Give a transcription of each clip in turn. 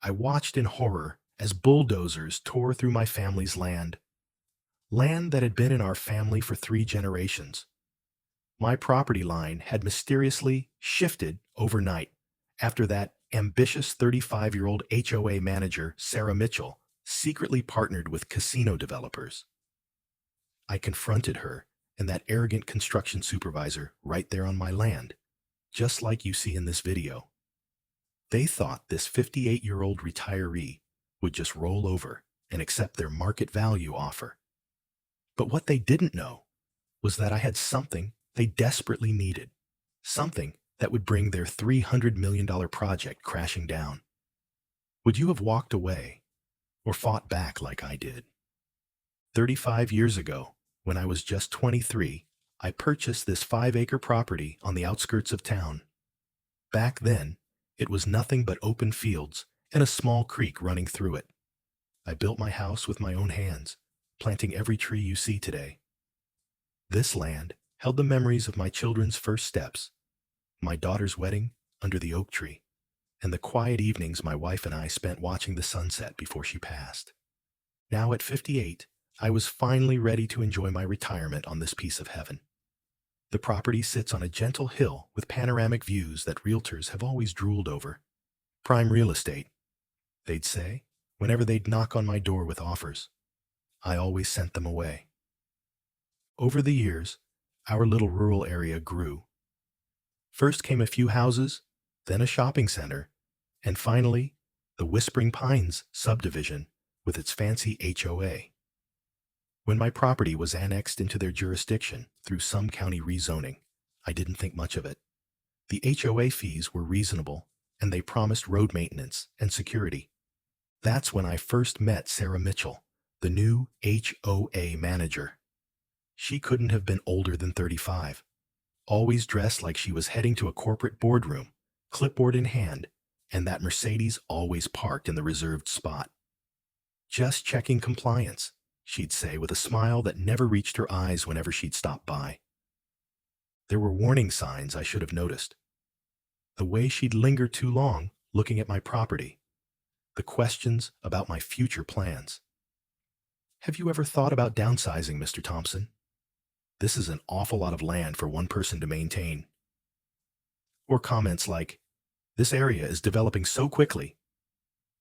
I watched in horror as bulldozers tore through my family's land that had been in our family for 3 generations. My property line had mysteriously shifted overnight after that ambitious 35-year-old HOA manager, Sarah Mitchell, secretly partnered with casino developers. I confronted her and that arrogant construction supervisor right there on my land, just like you see in this video. They thought this 58-year-old retiree would just roll over and accept their market value offer. But what they didn't know was that I had something they desperately needed, something that would bring their $300 million project crashing down. Would you have walked away or fought back like I did? 35 years ago, when I was just 23, I purchased this 5-acre property on the outskirts of town. Back then, it was nothing but open fields and a small creek running through it. I built my house with my own hands, planting every tree you see today. This land held the memories of my children's first steps, my daughter's wedding under the oak tree, and the quiet evenings my wife and I spent watching the sunset before she passed. Now at 58, I was finally ready to enjoy my retirement on this piece of heaven. The property sits on a gentle hill with panoramic views that realtors have always drooled over. Prime real estate, they'd say, whenever they'd knock on my door with offers. I always sent them away. Over the years, our little rural area grew. First came a few houses, then a shopping center, and finally, the Whispering Pines subdivision with its fancy HOA. When my property was annexed into their jurisdiction through some county rezoning, I didn't think much of it. The HOA fees were reasonable, and they promised road maintenance and security. That's when I first met Sarah Mitchell, the new HOA manager. She couldn't have been older than 35, always dressed like she was heading to a corporate boardroom, clipboard in hand, and that Mercedes always parked in the reserved spot. "Just checking compliance," she'd say with a smile that never reached her eyes whenever she'd stop by. There were warning signs I should have noticed. The way she'd linger too long looking at my property. The questions about my future plans. "Have you ever thought about downsizing, Mr. Thompson? This is an awful lot of land for one person to maintain." Or comments like, "This area is developing so quickly.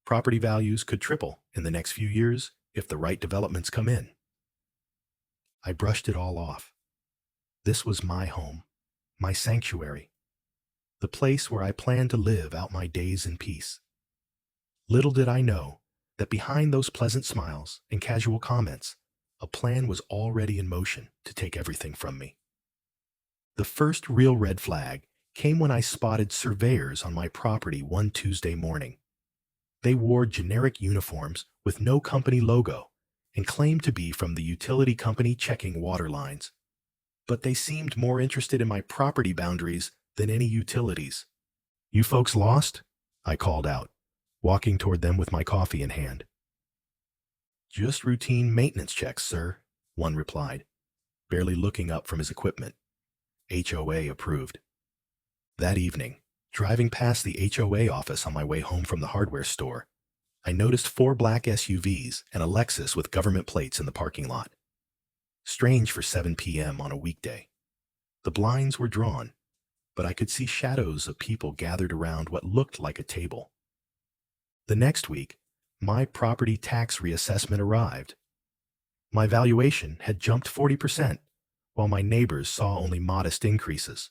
Property values could triple in the next few years if the right developments come in." I brushed it all off. This was my home, my sanctuary, the place where I planned to live out my days in peace. Little did I know that behind those pleasant smiles and casual comments, a plan was already in motion to take everything from me. The first real red flag came when I spotted surveyors on my property one Tuesday morning. They wore generic uniforms with no company logo and claimed to be from the utility company checking water lines. But they seemed more interested in my property boundaries than any utilities. "You folks lost?" I called out, walking toward them with my coffee in hand. "Just routine maintenance checks, sir," one replied, barely looking up from his equipment. HOA approved. That evening, driving past the HOA office on my way home from the hardware store, I noticed 4 black SUVs and a Lexus with government plates in the parking lot. Strange for 7 p.m. on a weekday. The blinds were drawn, but I could see shadows of people gathered around what looked like a table. The next week, my property tax reassessment arrived. My valuation had jumped 40%, while my neighbors saw only modest increases.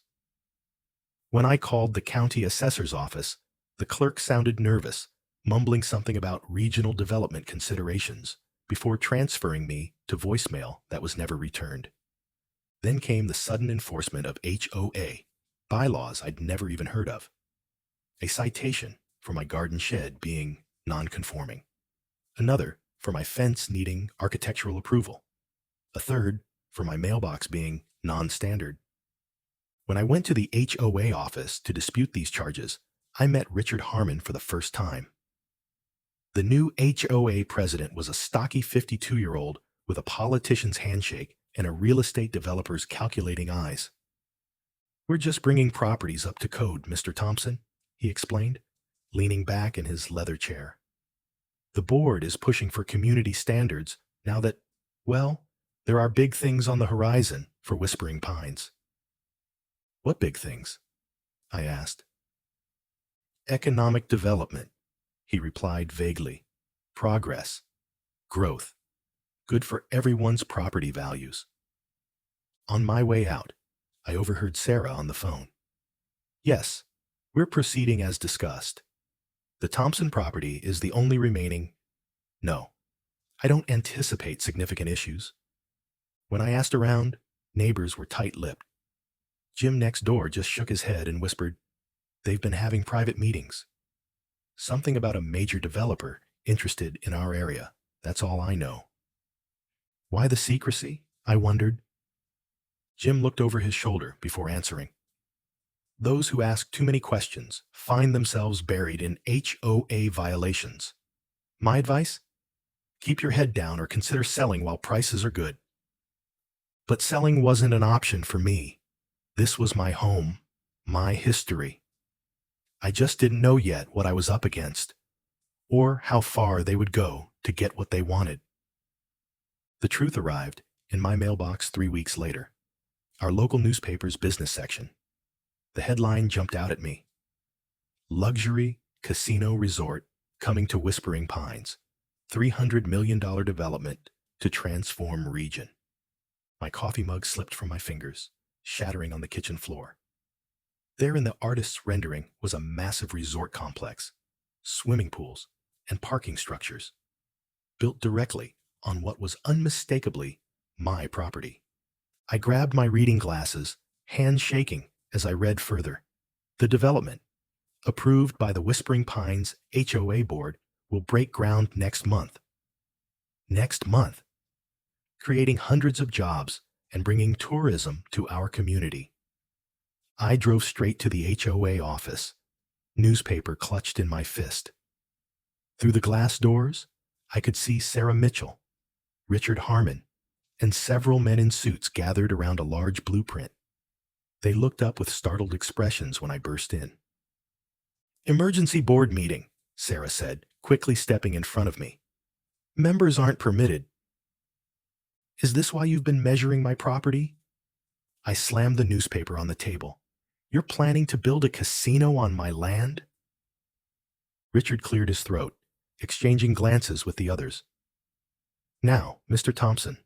When I called the county assessor's office, the clerk sounded nervous, mumbling something about regional development considerations before transferring me to voicemail that was never returned. Then came the sudden enforcement of HOA, bylaws I'd never even heard of. A citation for my garden shed being non-conforming. Another for my fence needing architectural approval. A third for my mailbox being non-standard. When I went to the HOA office to dispute these charges, I met Richard Harmon for the first time. The new HOA president was a stocky 52-year-old with a politician's handshake and a real estate developer's calculating eyes. "We're just bringing properties up to code, Mr. Thompson," he explained, leaning back in his leather chair. The board is pushing for community standards now that, well, there are big things on the horizon for Whispering Pines. What big things? I asked. Economic development, he replied vaguely. Progress. Growth. Good for everyone's property values. On my way out, I overheard Sarah on the phone. Yes, we're proceeding as discussed. The Thompson property is the only remaining. No, I don't anticipate significant issues. When I asked around, neighbors were tight-lipped. Jim next door just shook his head and whispered, "They've been having private meetings. Something about a major developer interested in our area. That's all I know." Why the secrecy? I wondered. Jim looked over his shoulder before answering. Those who ask too many questions find themselves buried in HOA violations. My advice? Keep your head down or consider selling while prices are good. But selling wasn't an option for me. This was my home, my history. I just didn't know yet what I was up against, or how far they would go to get what they wanted. The truth arrived in my mailbox 3 weeks later. Our local newspaper's business section. The headline jumped out at me. Luxury Casino Resort coming to Whispering Pines. $300 million development to transform region. My coffee mug slipped from my fingers, shattering on the kitchen floor. There in the artist's rendering was a massive resort complex, swimming pools, and parking structures, built directly on what was unmistakably my property. I grabbed my reading glasses, hands shaking as I read further. The development, approved by the Whispering Pines HOA board, will break ground next month. Next month, creating hundreds of jobs and bringing tourism to our community. I drove straight to the HOA office, newspaper clutched in my fist. Through the glass doors, I could see Sarah Mitchell, Richard Harmon, and several men in suits gathered around a large blueprint. They looked up with startled expressions when I burst in. "Emergency board meeting," Sarah said, quickly stepping in front of me. "Members aren't permitted." "Is this why you've been measuring my property?" I slammed the newspaper on the table. "You're planning to build a casino on my land?" Richard cleared his throat, exchanging glances with the others. "Now, Mr. Thompson,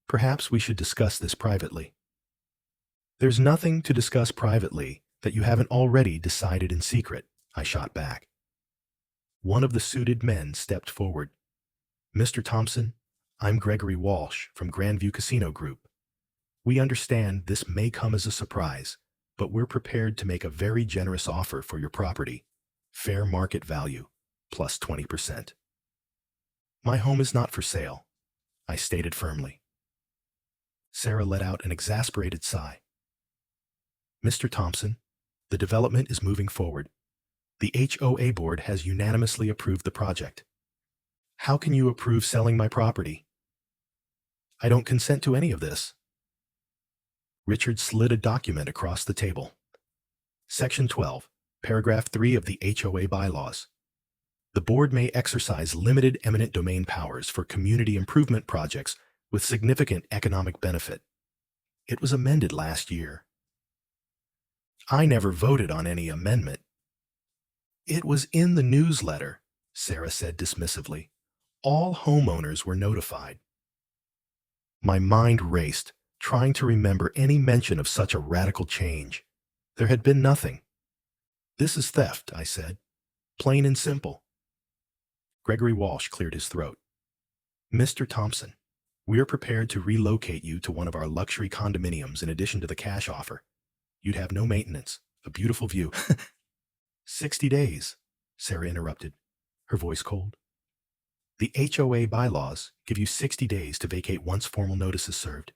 perhaps we should discuss this privately." "There's nothing to discuss privately that you haven't already decided in secret," I shot back. One of the suited men stepped forward. "Mr. Thompson, I'm Gregory Walsh from Grandview Casino Group. We understand this may come as a surprise, but we're prepared to make a very generous offer for your property. Fair market value, plus 20%. My home is not for sale," I stated firmly. Sarah let out an exasperated sigh. "Mr. Thompson, the development is moving forward. The HOA board has unanimously approved the project. How can you approve selling my property?" "I don't consent to any of this." Richard slid a document across the table. Section 12, Paragraph 3 of the HOA bylaws. The board may exercise limited eminent domain powers for community improvement projects with significant economic benefit. It was amended last year. I never voted on any amendment. "It was in the newsletter," Sarah said dismissively. "All homeowners were notified." My mind raced, trying to remember any mention of such a radical change. There had been nothing. "This is theft," I said. "Plain and simple." Gregory Walsh cleared his throat. "Mr. Thompson, we are prepared to relocate you to one of our luxury condominiums in addition to the cash offer. You'd have no maintenance, a beautiful view." 60 days, Sarah interrupted, her voice cold. "The HOA bylaws give you 60 days to vacate once formal notice is served."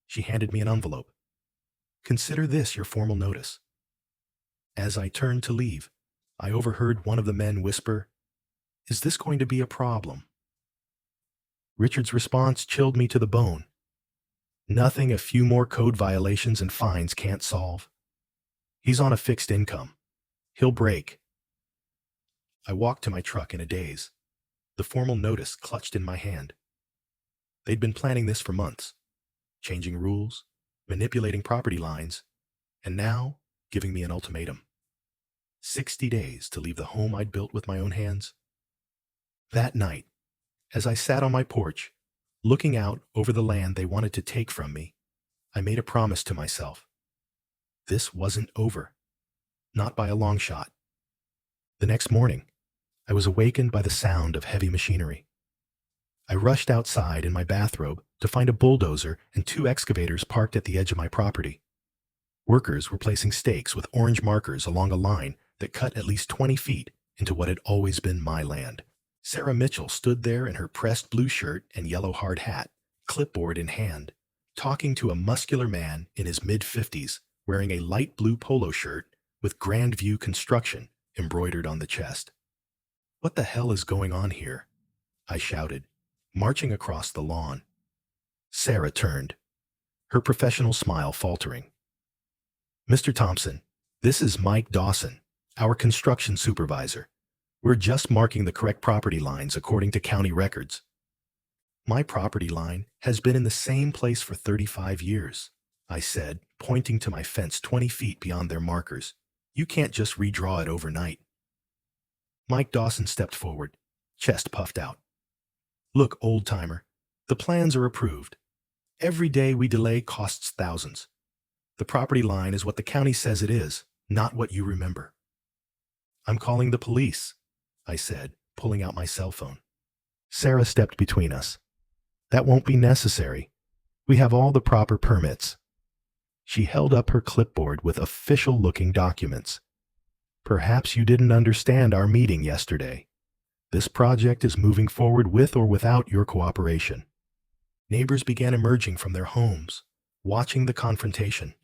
She handed me an envelope. "Consider this your formal notice." As I turned to leave, I overheard one of the men whisper, "Is this going to be a problem?" Richard's response chilled me to the bone. Nothing a few more code violations and fines can't solve. He's on a fixed income. He'll break. I walked to my truck in a daze, the formal notice clutched in my hand. They'd been planning this for months, changing rules, manipulating property lines, and now giving me an ultimatum. 60 days to leave the home I'd built with my own hands. That night, as I sat on my porch, looking out over the land they wanted to take from me, I made a promise to myself. This wasn't over. Not by a long shot. The next morning, I was awakened by the sound of heavy machinery. I rushed outside in my bathrobe to find a bulldozer and 2 excavators parked at the edge of my property. Workers were placing stakes with orange markers along a line that cut at least 20 feet into what had always been my land. Sarah Mitchell stood there in her pressed blue shirt and yellow hard hat, clipboard in hand, talking to a muscular man in his mid-50s wearing a light blue polo shirt with Grand View Construction embroidered on the chest. "What the hell is going on here?" I shouted, marching across the lawn. Sarah turned, her professional smile faltering. "Mr. Thompson, this is Mike Dawson, our construction supervisor. We're just marking the correct property lines according to county records." "My property line has been in the same place for 35 years, I said, pointing to my fence 20 feet beyond their markers. "You can't just redraw it overnight." Mike Dawson stepped forward, chest puffed out. "Look, old-timer, the plans are approved. Every day we delay costs thousands. The property line is what the county says it is, not what you remember." "I'm calling the police," I said, pulling out my cell phone. Sarah stepped between us. "That won't be necessary. We have all the proper permits." She held up her clipboard with official-looking documents. "Perhaps you didn't understand our meeting yesterday. This project is moving forward with or without your cooperation." Neighbors began emerging from their homes, watching the confrontation.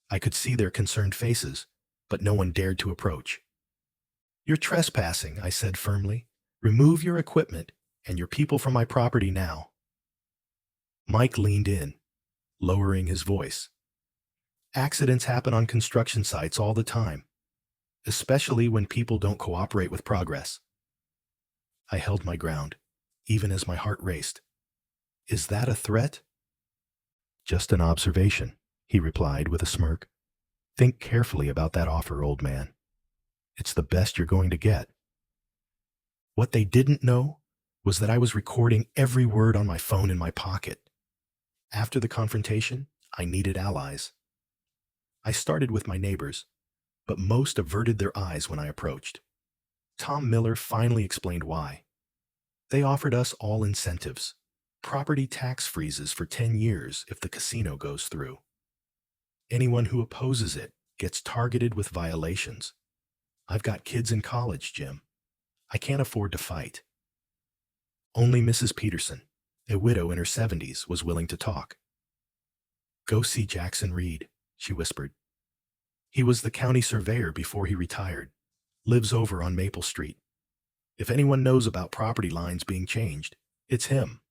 I could see their concerned faces, but no one dared to approach. "You're trespassing," I said firmly. "Remove your equipment and your people from my property now." Mike leaned in, lowering his voice. "Accidents happen on construction sites all the time, especially when people don't cooperate with progress." I held my ground, even as my heart raced. "Is that a threat?" "Just an observation," he replied with a smirk. "Think carefully about that offer, old man. It's the best you're going to get." What they didn't know was that I was recording every word on my phone in my pocket. After the confrontation, I needed allies. I started with my neighbors, but most averted their eyes when I approached. Tom Miller finally explained why. They offered us all incentives, property tax freezes for 10 years if the casino goes through. Anyone who opposes it gets targeted with violations. I've got kids in college, Jim. I can't afford to fight. Only Mrs. Peterson, a widow in her 70s, was willing to talk. "Go see Jackson Reed," she whispered. "He was the county surveyor before he retired. Lives over on Maple Street. If anyone knows about property lines being changed, it's him."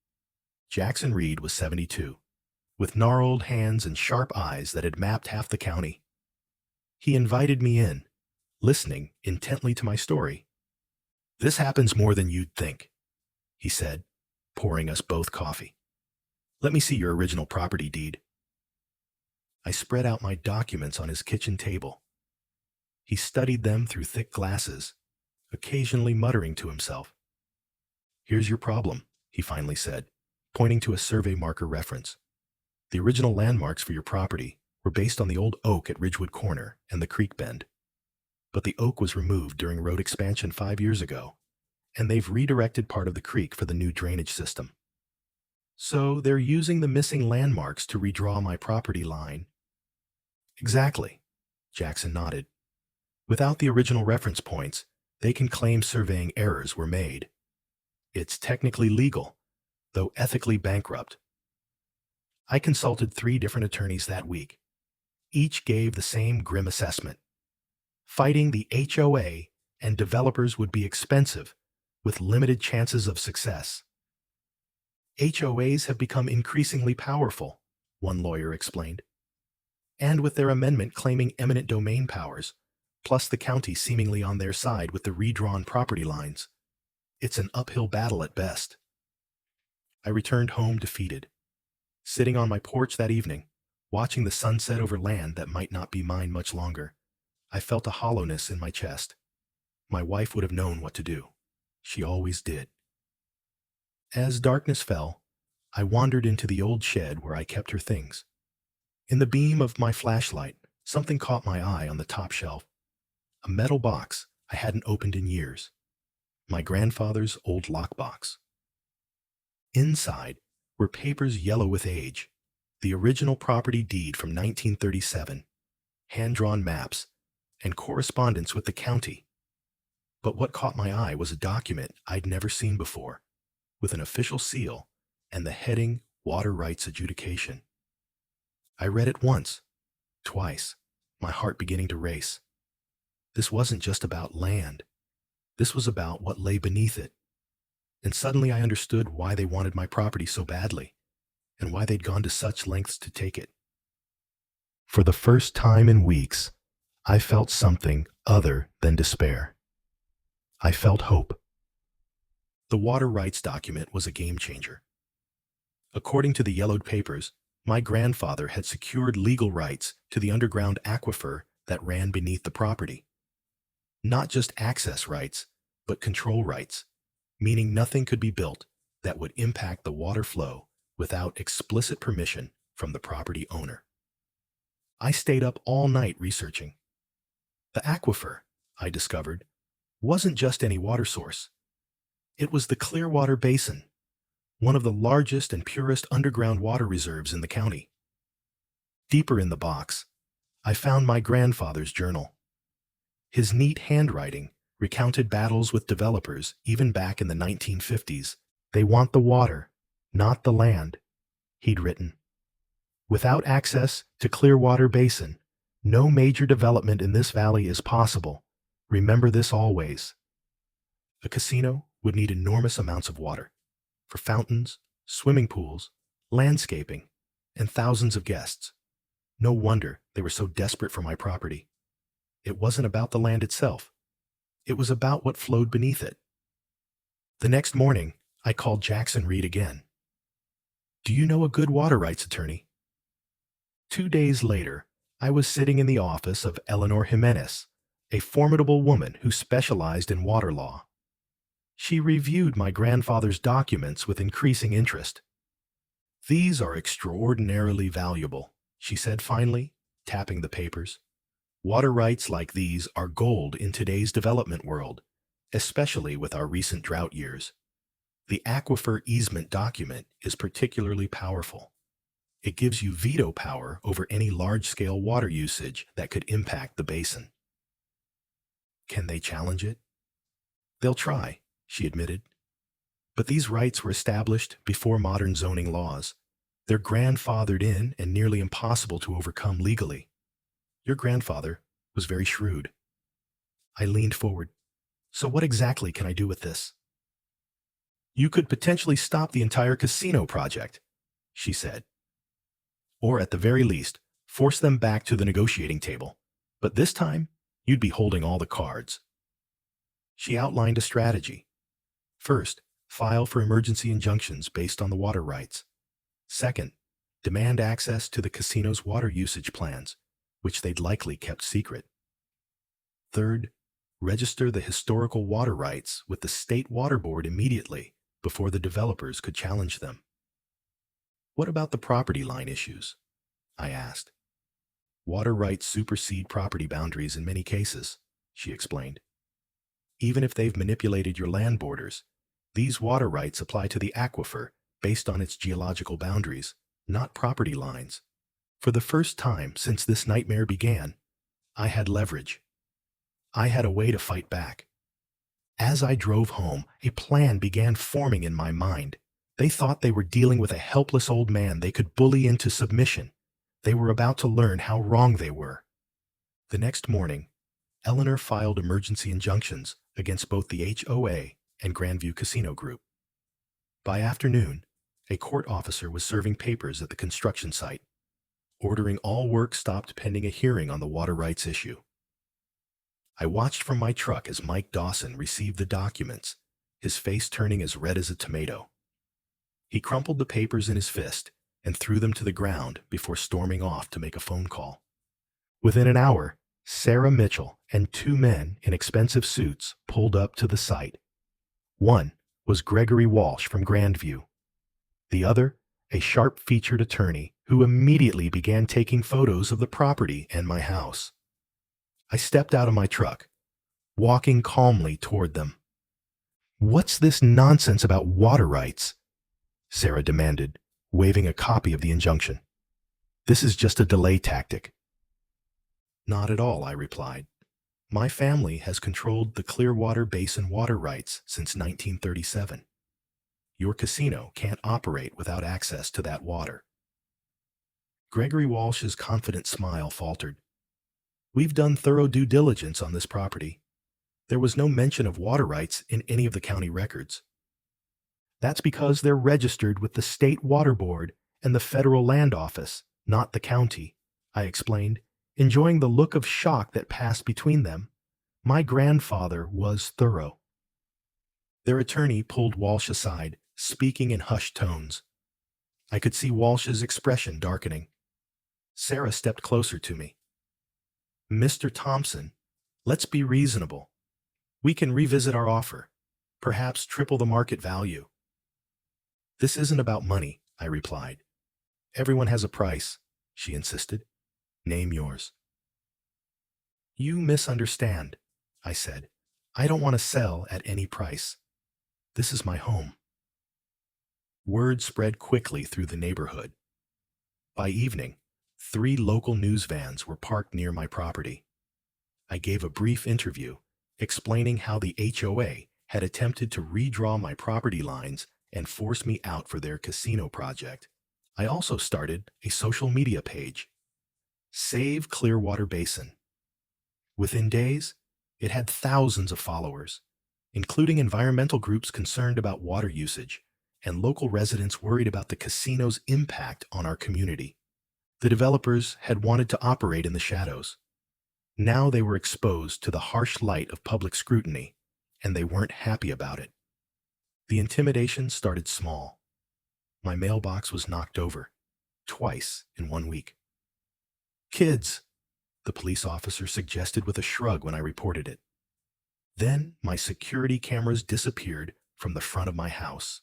Jackson Reed was 72, with gnarled hands and sharp eyes that had mapped half the county. He invited me in, listening intently to my story. "This happens more than you'd think," he said, pouring us both coffee. "Let me see your original property deed." I spread out my documents on his kitchen table. He studied them through thick glasses, occasionally muttering to himself. "Here's your problem," he finally said, pointing to a survey marker reference. "The original landmarks for your property were based on the old oak at Ridgewood Corner and the creek bend. But the oak was removed during road expansion 5 years ago, and they've redirected part of the creek for the new drainage system. So they're using the missing landmarks to redraw my property line." "Exactly," Jackson nodded. "Without the original reference points, they can claim surveying errors were made. It's technically legal, though ethically bankrupt." I consulted 3 different attorneys that week. Each gave the same grim assessment. Fighting the HOA and developers would be expensive, with limited chances of success. "HOAs have become increasingly powerful," one lawyer explained. "And with their amendment claiming eminent domain powers, plus the county seemingly on their side with the redrawn property lines. It's an uphill battle at best. I returned home defeated. Sitting on my porch that evening, watching the sunset over land that might not be mine much longer, I felt a hollowness in my chest. My wife would have known what to do. She always did. As darkness fell, I wandered into the old shed where I kept her things. In the beam of my flashlight, something caught my eye on the top shelf. A metal box I hadn't opened in years. My grandfather's old lockbox. Inside were papers yellow with age, the original property deed from 1937, hand-drawn maps, and correspondence with the county. But what caught my eye was a document I'd never seen before, with an official seal and the heading Water Rights Adjudication. I read it once, twice, my heart beginning to race. This wasn't just about land. This was about what lay beneath it. And suddenly I understood why they wanted my property so badly, and why they'd gone to such lengths to take it. For the first time in weeks, I felt something other than despair. I felt hope. The water rights document was a game changer. According to the yellowed papers, my grandfather had secured legal rights to the underground aquifer that ran beneath the property. Not just access rights, but control rights, meaning nothing could be built that would impact the water flow without explicit permission from the property owner. I stayed up all night researching. The aquifer, I discovered, wasn't just any water source. It was the Clearwater Basin, one of the largest and purest underground water reserves in the county. Deeper in the box, I found my grandfather's journal. His neat handwriting recounted battles with developers even back in the 1950s. They want the water, not the land, he'd written. Without access to Clearwater Basin, no major development in this valley is possible. Remember this always. A casino would need enormous amounts of water for fountains, swimming pools, landscaping, and thousands of guests. No wonder they were so desperate for my property. It wasn't about the land itself. It was about what flowed beneath it. The next morning, I called Jackson Reed again. Do you know a good water rights attorney? 2 days later, I was sitting in the office of Eleanor Jimenez, a formidable woman who specialized in water law. She reviewed my grandfather's documents with increasing interest. These are extraordinarily valuable, she said finally, tapping the papers. Water rights like these are gold in today's development world, especially with our recent drought years. The aquifer easement document is particularly powerful. It gives you veto power over any large-scale water usage that could impact the basin. Can they challenge it? They'll try, she admitted. But these rights were established before modern zoning laws. They're grandfathered in and nearly impossible to overcome legally. Your grandfather was very shrewd. I leaned forward. So what exactly can I do with this? You could potentially stop the entire casino project, she said. Or at the very least, force them back to the negotiating table. But this time, you'd be holding all the cards. She outlined a strategy. First, file for emergency injunctions based on the water rights. Second, demand access to the casino's water usage plans, which they'd likely kept secret. Third, register the historical water rights with the state water board immediately before the developers could challenge them. What about the property line issues? I asked. Water rights supersede property boundaries in many cases, she explained. Even if they've manipulated your land borders, these water rights apply to the aquifer based on its geological boundaries, not property lines. For the first time since this nightmare began, I had leverage. I had a way to fight back. As I drove home, a plan began forming in my mind. They thought they were dealing with a helpless old man they could bully into submission. They were about to learn how wrong they were. The next morning, Eleanor filed emergency injunctions against both the HOA and Grandview Casino Group. By afternoon, a court officer was serving papers at the construction site, ordering all work stopped pending a hearing on the water rights issue. I watched from my truck as Mike Dawson received the documents, his face turning as red as a tomato. He crumpled the papers in his fist and threw them to the ground before storming off to make a phone call. Within an hour, Sarah Mitchell and two men in expensive suits pulled up to the site. One was Gregory Walsh from Grandview. The other, a sharp-featured attorney who immediately began taking photos of the property and my house. I stepped out of my truck, walking calmly toward them. "What's this nonsense about water rights?" Sarah demanded, waving a copy of the injunction. "This is just a delay tactic." "Not at all," I replied. "My family has controlled the Clearwater Basin water rights since 1937. Your casino can't operate without access to that water." Gregory Walsh's confident smile faltered. "We've done thorough due diligence on this property. There was no mention of water rights in any of the county records." "That's because they're registered with the State Water Board and the Federal Land Office, not the county," I explained, enjoying the look of shock that passed between them. My grandfather was thorough. Their attorney pulled Walsh aside, speaking in hushed tones. I could see Walsh's expression darkening. Sarah stepped closer to me. "Mr. Thompson, let's be reasonable. We can revisit our offer, perhaps triple the market value." "This isn't about money," I replied. "Everyone has a price," she insisted. "Name yours." "You misunderstand," I said. "I don't want to sell at any price. This is my home." Word spread quickly through the neighborhood. By evening, 3 local news vans were parked near my property. I gave a brief interview, explaining how the HOA had attempted to redraw my property lines and force me out for their casino project. I also started a social media page, Save Clearwater Basin. Within days, it had thousands of followers, including environmental groups concerned about water usage and local residents worried about the casino's impact on our community. The developers had wanted to operate in the shadows. Now they were exposed to the harsh light of public scrutiny, and they weren't happy about it. The intimidation started small. My mailbox was knocked over, twice in 1 week. "Kids," the police officer suggested with a shrug when I reported it. Then my security cameras disappeared from the front of my house.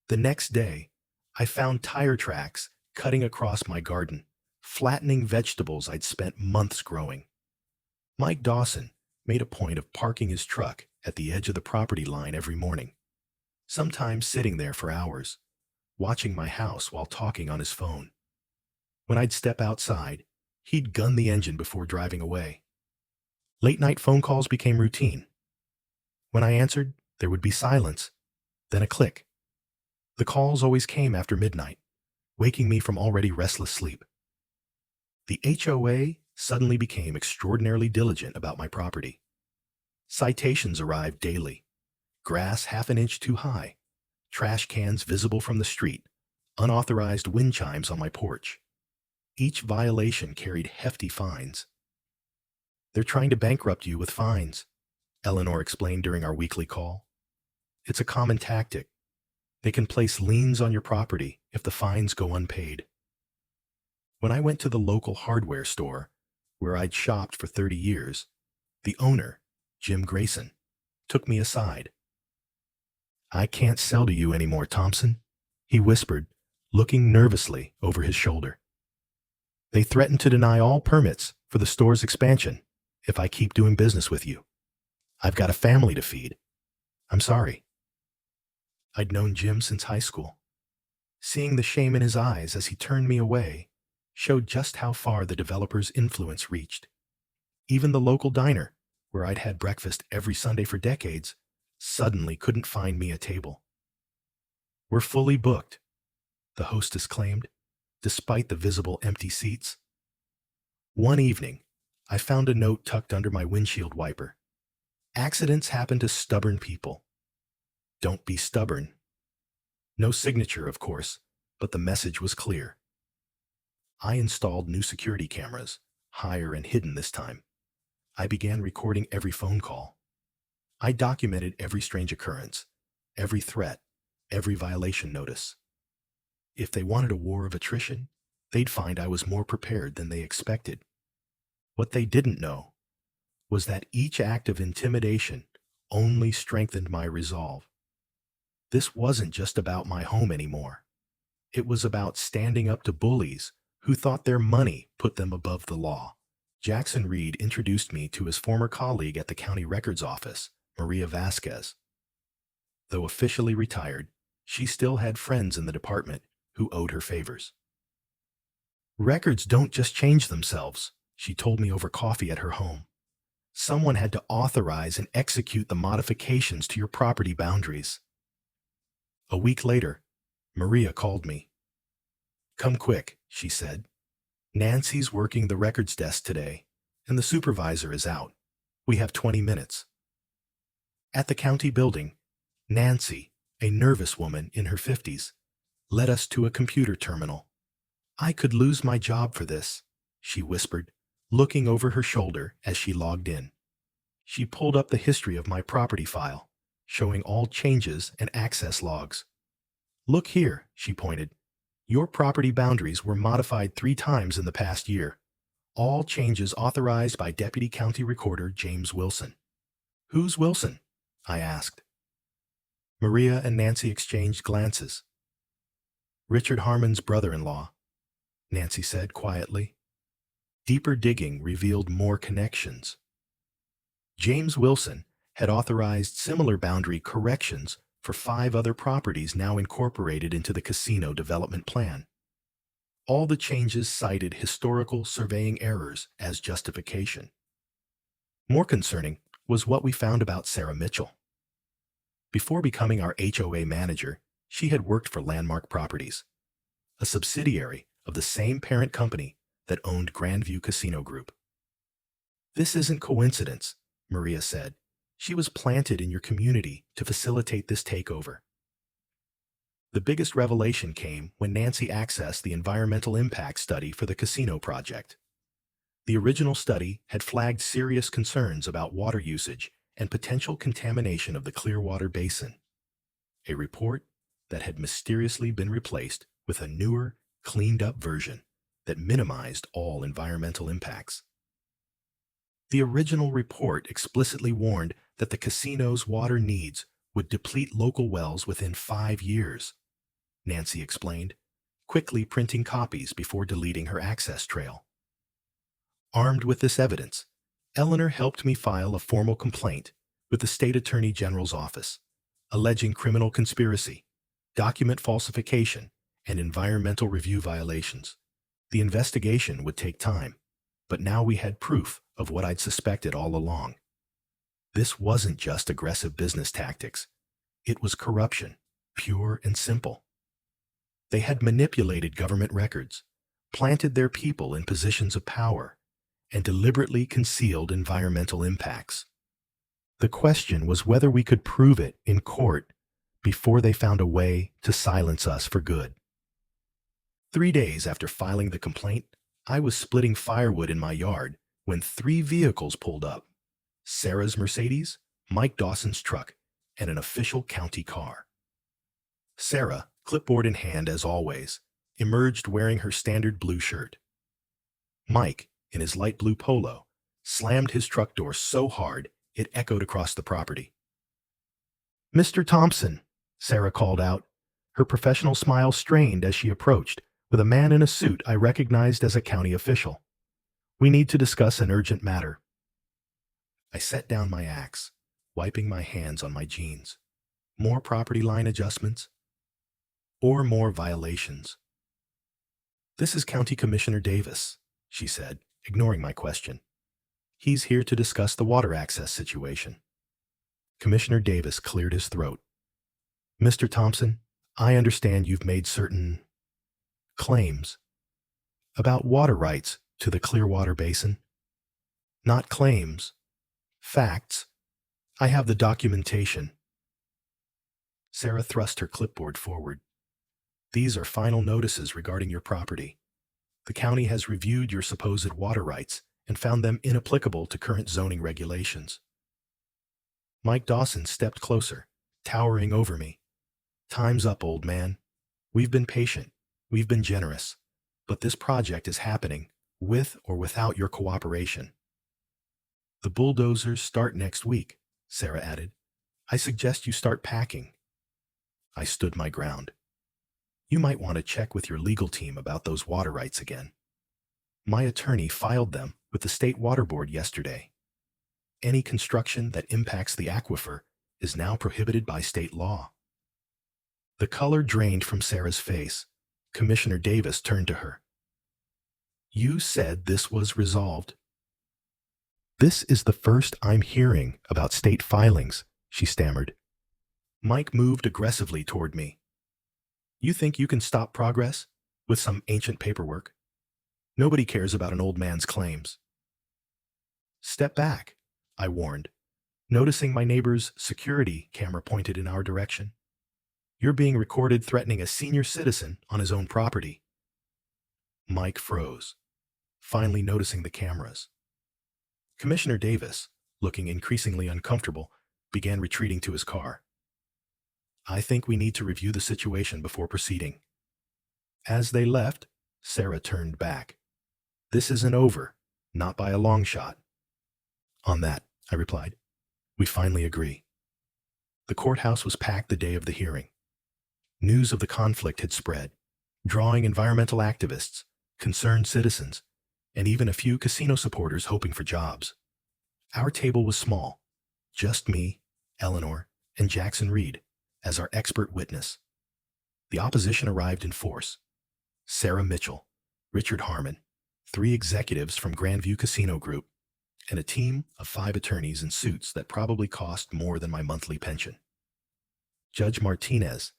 The next day, I found tire tracks cutting across my garden, flattening vegetables I'd spent months growing. Mike Dawson made a point of parking his truck at the edge of the property line every morning, sometimes sitting there for hours, watching my house while talking on his phone. When I'd step outside, he'd gun the engine before driving away. Late-night phone calls became routine. When I answered, there would be silence, then a click. The calls always came after midnight, waking me from already restless sleep. The HOA suddenly became extraordinarily diligent about my property. Citations arrived daily. Grass half an inch too high, trash cans visible from the street, unauthorized wind chimes on my porch. Each violation carried hefty fines. "They're trying to bankrupt you with fines," Eleanor explained during our weekly call. "It's a common tactic. They can place liens on your property if the fines go unpaid." When I went to the local hardware store, where I'd shopped for 30 years, the owner, Jim Grayson, took me aside. "I can't sell to you anymore, Thompson," he whispered, looking nervously over his shoulder. "They threatened to deny all permits for the store's expansion if I keep doing business with you. I've got a family to feed. I'm sorry." I'd known Jim since high school. Seeing the shame in his eyes as he turned me away showed just how far the developer's influence reached. Even the local diner, where I'd had breakfast every Sunday for decades, suddenly couldn't find me a table. "We're fully booked," the hostess claimed, despite the visible empty seats. One evening, I found a note tucked under my windshield wiper. "Accidents happen to stubborn people. Don't be stubborn." No signature, of course, but the message was clear. I installed new security cameras, higher and hidden this time. I began recording every phone call. I documented every strange occurrence, every threat, every violation notice. If they wanted a war of attrition, they'd find I was more prepared than they expected. What they didn't know was that each act of intimidation only strengthened my resolve. This wasn't just about my home anymore. It was about standing up to bullies who thought their money put them above the law. Jackson Reed introduced me to his former colleague at the county records office, Maria Vasquez. Though officially retired, she still had friends in the department who owed her favors. Records don't just change themselves, she told me over coffee at her home. Someone had to authorize and execute the modifications to your property boundaries. A week later, Maria called me. "Come quick," she said. "Nancy's working the records desk today, and the supervisor is out. We have 20 minutes. At the county building, Nancy, a nervous woman in her 50s, led us to a computer terminal. "I could lose my job for this," she whispered, looking over her shoulder as she logged in. She pulled up the history of my property file, showing all changes and access logs. "Look here," she pointed. "Your property boundaries were modified 3 times in the past year. All changes authorized by Deputy County Recorder James Wilson." "Who's Wilson?" I asked. Maria and Nancy exchanged glances. "Richard Harmon's brother-in-law," Nancy said quietly. Deeper digging revealed more connections. James Wilson had authorized similar boundary corrections for 5 other properties now incorporated into the casino development plan. All the changes cited historical surveying errors as justification. More concerning was what we found about Sarah Mitchell. Before becoming our HOA manager, she had worked for Landmark Properties, a subsidiary of the same parent company that owned Grandview Casino Group. "This isn't coincidence," Maria said. "She was planted in your community to facilitate this takeover." The biggest revelation came when Nancy accessed the environmental impact study for the casino project. The original study had flagged serious concerns about water usage and potential contamination of the Clearwater Basin, a report that had mysteriously been replaced with a newer, cleaned-up version that minimized all environmental impacts. The original report explicitly warned that the casino's water needs would deplete local wells within 5 years, Nancy explained, quickly printing copies before deleting her access trail. Armed with this evidence, Eleanor helped me file a formal complaint with the State Attorney General's office, alleging criminal conspiracy, document falsification, and environmental review violations. The investigation would take time, but now we had proof of what I'd suspected all along. This wasn't just aggressive business tactics. It was corruption, pure and simple. They had manipulated government records, planted their people in positions of power, and deliberately concealed environmental impacts. The question was whether we could prove it in court before they found a way to silence us for good. 3 days after filing the complaint, I was splitting firewood in my yard when 3 vehicles pulled up: Sarah's Mercedes, Mike Dawson's truck, and an official county car. Sarah, clipboard in hand as always, emerged wearing her standard blue shirt. Mike, in his light blue polo, slammed his truck door so hard it echoed across the property. "Mr. Thompson," Sarah called out, her professional smile strained as she approached, with a man in a suit I recognized as a county official. "We need to discuss an urgent matter." I set down my axe, wiping my hands on my jeans. More property line adjustments? Or more violations? "This is County Commissioner Davis," she said, ignoring my question. "He's here to discuss the water access situation." Commissioner Davis cleared his throat. "Mr. Thompson, I understand you've made certain claims about water rights to the Clearwater Basin." "Not claims. Facts. I have the documentation." Sarah thrust her clipboard forward. "These are final notices regarding your property. The county has reviewed your supposed water rights and found them inapplicable to current zoning regulations. Mike Dawson stepped closer, towering over me. Time's up, old man. We've been patient. We've been generous. But this project is happening, with or without your cooperation. The bulldozers start next week, Sarah added. I suggest you start packing. I stood my ground. You might want to check with your legal team about those water rights again. My attorney filed them with the state water board yesterday. Any construction that impacts the aquifer is now prohibited by state law. The color drained from Sarah's face. Commissioner Davis turned to her. You said this was resolved. This is the first I'm hearing about state filings, she stammered. Mike moved aggressively toward me. You think you can stop progress with some ancient paperwork? Nobody cares about an old man's claims. Step back, I warned, noticing my neighbor's security camera pointed in our direction. You're being recorded threatening a senior citizen on his own property. Mike froze, finally noticing the cameras. Commissioner Davis, looking increasingly uncomfortable, began retreating to his car. I think we need to review the situation before proceeding. As they left, Sarah turned back. This isn't over, not by a long shot. On that, I replied. We finally agree. The courthouse was packed the day of the hearing. News of the conflict had spread, drawing environmental activists, concerned citizens, and even a few casino supporters hoping for jobs. Our table was small, just me, Eleanor, and Jackson Reed as our expert witness. The opposition arrived in force. Sarah Mitchell, Richard Harmon, 3 executives from Grandview Casino Group, and a team of 5 attorneys in suits that probably cost more than my monthly pension. Judge Martinez,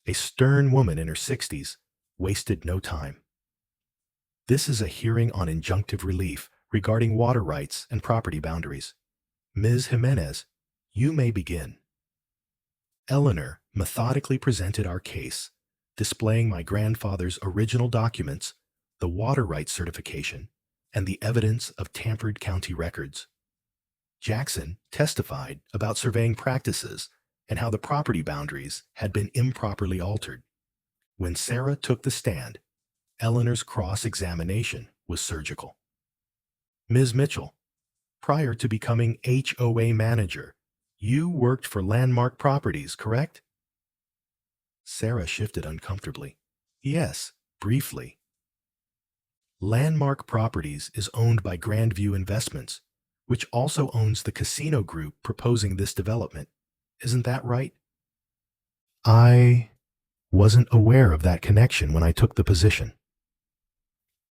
a stern woman in her 60s, wasted no time. This is a hearing on injunctive relief regarding water rights and property boundaries. Ms. Jimenez, you may begin. Eleanor methodically presented our case, displaying my grandfather's original documents, the water rights certification, and the evidence of tampered county records. Jackson testified about surveying practices and how the property boundaries had been improperly altered. When Sarah took the stand, Eleanor's cross-examination was surgical. Ms. Mitchell, prior to becoming HOA manager, you worked for Landmark Properties, correct? Sarah shifted uncomfortably. Yes, briefly. Landmark Properties is owned by Grandview Investments, which also owns the casino group proposing this development. Isn't that right? I wasn't aware of that connection when I took the position.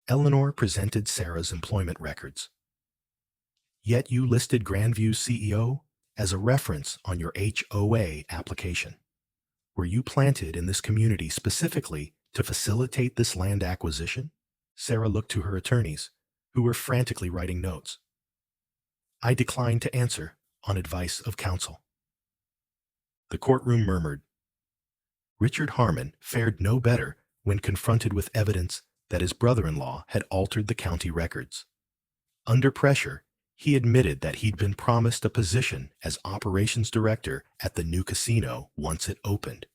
Eleanor presented Sarah's employment records. Yet you listed Grandview's CEO as a reference on your HOA application. Were you planted in this community specifically to facilitate this land acquisition? Sarah looked to her attorneys, who were frantically writing notes. I declined to answer on advice of counsel. The courtroom murmured. Richard Harmon fared no better when confronted with evidence that his brother-in-law had altered the county records. Under pressure, he admitted that he'd been promised a position as operations director at the new casino once it opened.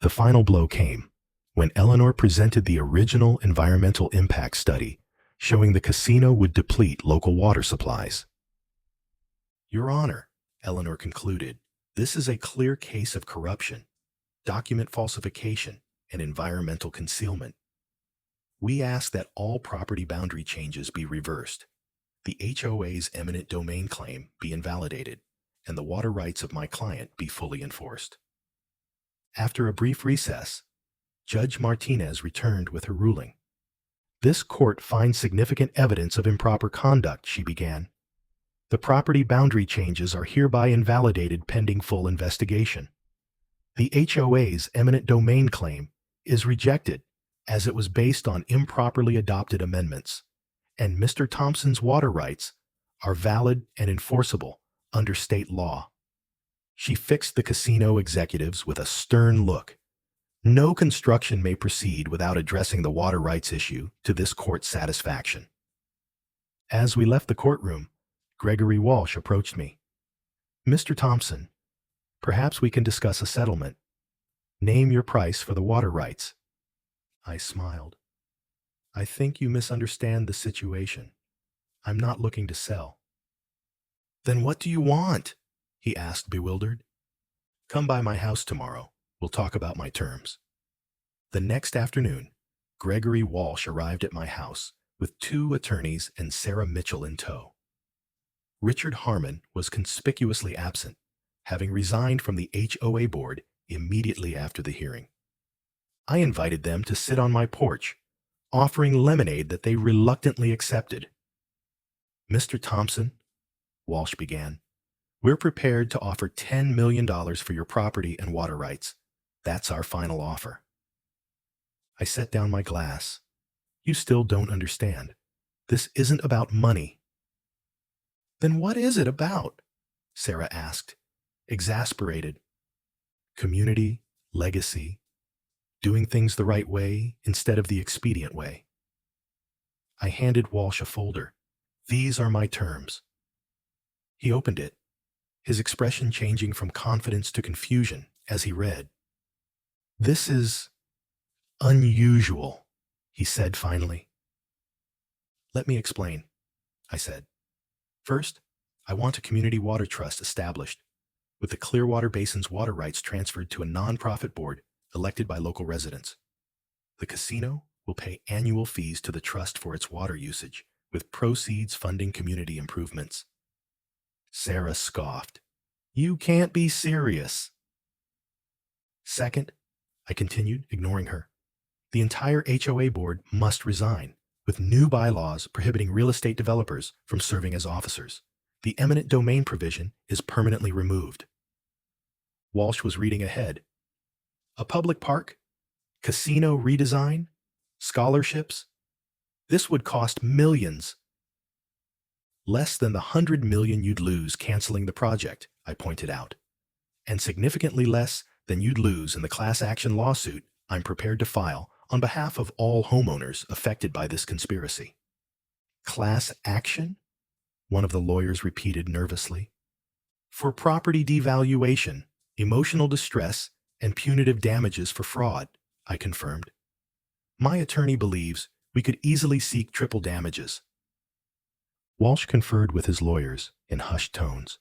The final blow came when Eleanor presented the original environmental impact study showing the casino would deplete local water supplies. Your Honor, Eleanor concluded, this is a clear case of corruption, document falsification, and environmental concealment. We ask that all property boundary changes be reversed, the HOA's eminent domain claim be invalidated, and the water rights of my client be fully enforced. After a brief recess, Judge Martinez returned with her ruling. This court finds significant evidence of improper conduct, she began. The property boundary changes are hereby invalidated pending full investigation. The HOA's eminent domain claim is rejected as it was based on improperly adopted amendments, and Mr. Thompson's water rights are valid and enforceable under state law. She fixed the casino executives with a stern look. No construction may proceed without addressing the water rights issue to this court's satisfaction. As we left the courtroom, Gregory Walsh approached me. "Mr. Thompson, perhaps we can discuss a settlement. Name your price for the water rights." I smiled. "I think you misunderstand the situation. I'm not looking to sell." "Then what do you want?" he asked, bewildered. "Come by my house tomorrow. We'll talk about my terms." The next afternoon, Gregory Walsh arrived at my house with 2 attorneys and Sarah Mitchell in tow. Richard Harmon was conspicuously absent, having resigned from the HOA board immediately after the hearing. I invited them to sit on my porch, offering lemonade that they reluctantly accepted. "Mr. Thompson," Walsh began, "we're prepared to offer $10 million for your property and water rights. That's our final offer." I set down my glass. "You still don't understand. This isn't about money." "Then what is it about?" Sarah asked, exasperated. "Community, legacy, doing things the right way instead of the expedient way." I handed Walsh a folder. "These are my terms." He opened it, his expression changing from confidence to confusion as he read. "This is unusual," he said finally. "Let me explain," I said. "First, I want a community water trust established, with the Clearwater Basin's water rights transferred to a nonprofit board elected by local residents. The casino will pay annual fees to the trust for its water usage, with proceeds funding community improvements." Sarah scoffed. "You can't be serious." "Second," I continued, ignoring her, "the entire HOA board must resign, with new bylaws prohibiting real estate developers from serving as officers. The eminent domain provision is permanently removed." Walsh was reading ahead. "A public park? Casino redesign? Scholarships? This would cost millions." "Less than the $100 million you'd lose canceling the project," I pointed out, "and significantly less than you'd lose in the class action lawsuit I'm prepared to file on behalf of all homeowners affected by this conspiracy." "Class action?" one of the lawyers repeated nervously. "For property devaluation, emotional distress, and punitive damages for fraud," I confirmed. "My attorney believes we could easily seek triple damages." Walsh conferred with his lawyers in hushed tones.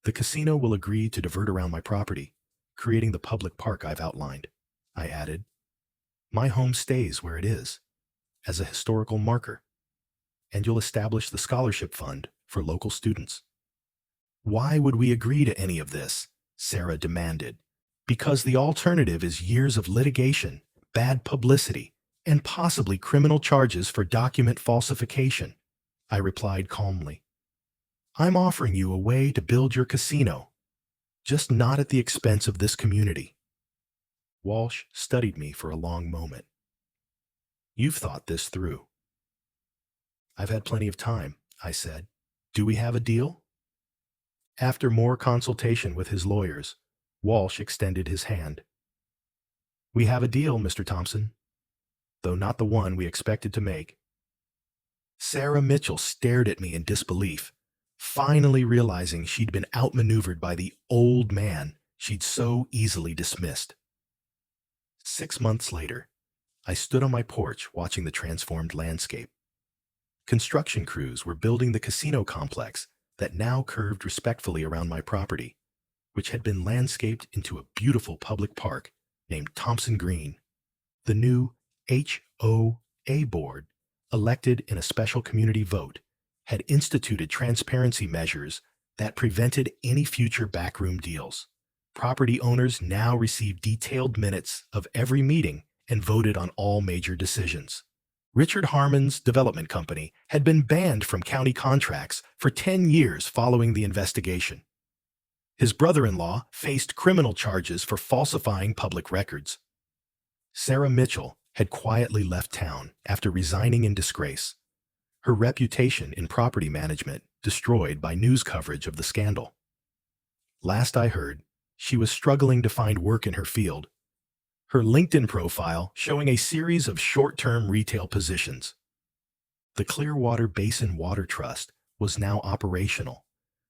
"The casino will agree to divert around my property, creating the public park I've outlined," I added. "My home stays where it is, as a historical marker, and you'll establish the scholarship fund for local students." "Why would we agree to any of this?" Sarah demanded. "Because the alternative is years of litigation, bad publicity, and possibly criminal charges for document falsification," I replied calmly. "I'm offering you a way to build your casino, just not at the expense of this community." Walsh studied me for a long moment. "You've thought this through." "I've had plenty of time," I said. "Do we have a deal?" After more consultation with his lawyers, Walsh extended his hand. "We have a deal, Mr. Thompson, though not the one we expected to make." Sarah Mitchell stared at me in disbelief, finally realizing she'd been outmaneuvered by the old man she'd so easily dismissed. 6 months later, I stood on my porch watching the transformed landscape. Construction crews were building the casino complex that now curved respectfully around my property, which had been landscaped into a beautiful public park named Thompson Green. The new HOA board, elected in a special community vote, had instituted transparency measures that prevented any future backroom deals. Property owners now received detailed minutes of every meeting and voted on all major decisions. Richard Harmon's development company had been banned from county contracts for 10 years following the investigation. His brother-in-law faced criminal charges for falsifying public records. Sarah Mitchell had quietly left town after resigning in disgrace, her reputation in property management destroyed by news coverage of the scandal. Last I heard, she was struggling to find work in her field, her LinkedIn profile showing a series of short-term retail positions. The Clearwater Basin Water Trust was now operational,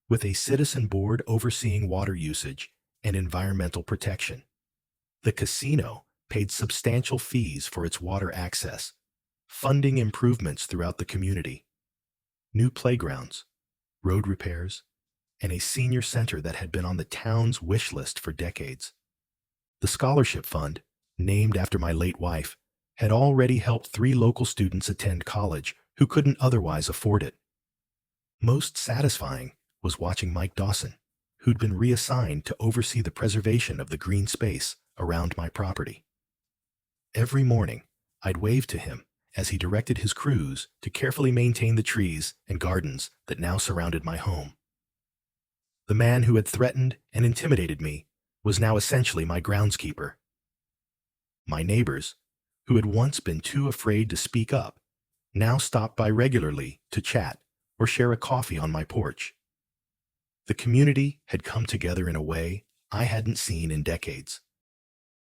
with a citizen board overseeing water usage and environmental protection. The casino paid substantial fees for its water access, funding improvements throughout the community. New playgrounds, road repairs, and a senior center that had been on the town's wish list for decades. The scholarship fund, named after my late wife, had already helped 3 local students attend college who couldn't otherwise afford it. Most satisfying was watching Mike Dawson, who'd been reassigned to oversee the preservation of the green space around my property. Every morning, I'd wave to him as he directed his crews to carefully maintain the trees and gardens that now surrounded my home. The man who had threatened and intimidated me was now essentially my groundskeeper. My neighbors, who had once been too afraid to speak up, now stopped by regularly to chat or share a coffee on my porch. The community had come together in a way I hadn't seen in decades.